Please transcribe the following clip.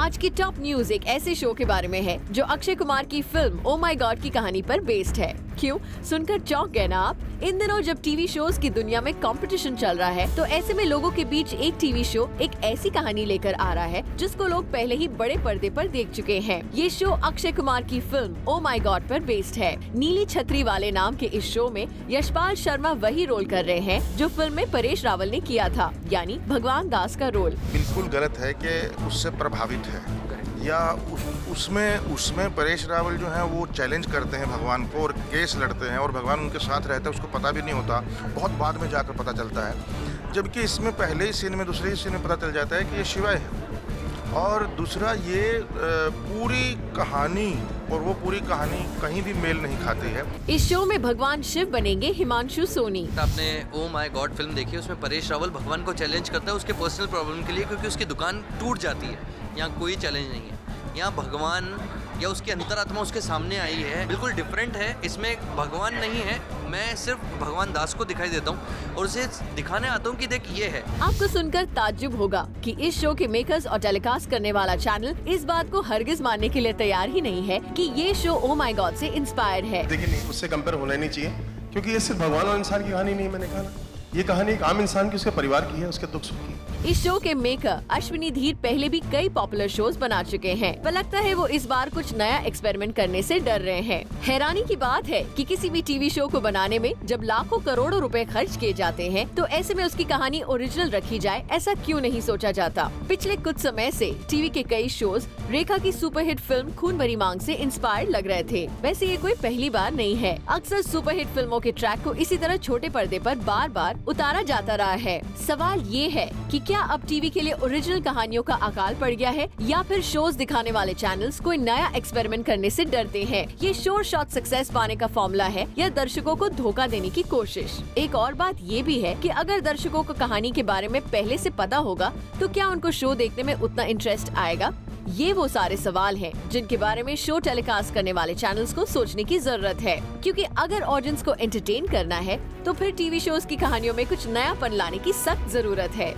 आज की top news एक ऐसे शो के बारे में है जो अक्षय कुमार की फिल्म ओ माय गॉड की कहानी पर बेस्ड है। क्यों? सुनकर चौंक गए ना आप? इन दिनों जब टीवी शोज की दुनिया में कंपटीशन चल रहा है, तो ऐसे में लोगों के बीच एक टीवी शो एक ऐसी कहानी लेकर आ रहा है जिसको लोग पहले ही बड़े पर्दे पर देख चुके हैं। ये शो अक्षय कुमार की फिल्म ओ माय गॉड पर बेस्ड है। नीली छतरी वाले नाम के इस शो में यशपाल शर्मा वही रोल कर रहे हैं जो फिल्म में परेश रावल ने किया था, यानी भगवान दास का रोल। बिल्कुल गलत है कि उससे प्रभावित है या उसमें परेश रावल जो है वो चैलेंज करते हैं भगवान को और केस लड़ते हैं और भगवान उनके साथ रहता है, उसको पता भी नहीं होता, बहुत बाद में जाकर पता चलता है। जबकि इसमें पहले ही सीन में दूसरे ही सीन में पता चल जाता है कि ये शिवा है। और दूसरा ये पूरी कहानी और वो पूरी कहानी कहीं भी मेल नहीं खाती है। इस शो में भगवान शिव बनेंगे हिमांशु सोनी। आपने ओ माय गॉड फिल्म देखी है, उसमें परेश रावल भगवान को चैलेंज करता है उसके पर्सनल प्रॉब्लम के लिए, क्योंकि उसकी दुकान टूट जाती है। यहाँ कोई चैलेंज नहीं है, यहाँ भगवान या उसकी अंतरात्मा उसके सामने आई है, बिल्कुल डिफरेंट है। इसमें भगवान नहीं है, मैं सिर्फ भगवान दास को दिखाई देता हूँ और उसे दिखाने आता हूँ कि देख ये है। आपको सुनकर ताज्जुब होगा कि इस शो के मेकर्स और टेलीकास्ट करने वाला चैनल इस बात को हरगिज मानने के लिए तैयार ही नहीं है कि ये शो ओ माय गॉड से इंस्पायर है। देखिए, उससे कंपेयर होना ही नहीं चाहिए, क्योंकि ये सिर्फ भगवान और इंसान की कहानी नहीं है। मैंने कहा ना, ये कहानी एक आम इंसान की, उसके परिवार की है, उसके दुख सुख की। इस शो के मेकर अश्विनी धीर पहले भी कई पॉपुलर शोज बना चुके हैं, पर लगता है वो इस बार कुछ नया एक्सपेरिमेंट करने से डर रहे हैं। हैरानी की बात है कि किसी भी टीवी शो को बनाने में जब लाखों करोड़ों रुपए खर्च किए जाते हैं, तो ऐसे में उसकी कहानी ओरिजिनल रखी जाए, ऐसा क्यों नहीं सोचा जाता। पिछले कुछ समय से टीवी के कई शोज रेखा की सुपरहिट फिल्म खून भरी मांग से इंस्पायर्ड लग रहे थे। वैसे ये कोई पहली बार नहीं है, अक्सर सुपरहिट फिल्मों के ट्रैक को इसी तरह छोटे पर्दे पर बार बार उतारा जाता रहा है। सवाल ये है कि क्या अब टीवी के लिए ओरिजिनल कहानियों का अकाल पड़ गया है, या फिर शोज दिखाने वाले चैनल्स कोई नया एक्सपेरिमेंट करने से डरते हैं। ये शोर शॉट सक्सेस पाने का फॉर्मूला है या दर्शकों को धोखा देने की कोशिश। एक और बात ये भी है कि अगर दर्शकों को कहानी के बारे में पहले से पता होगा, तो क्या उनको शो देखने में उतना इंटरेस्ट आएगा? ये वो सारे सवाल हैं जिनके बारे में शो टेलीकास्ट करने वाले चैनल्स को सोचने की जरूरत है, क्योंकि अगर ऑडियंस को एंटरटेन करना है तो फिर टीवी शोज की कहानियों में कुछ नयापन लाने की सख्त जरूरत है।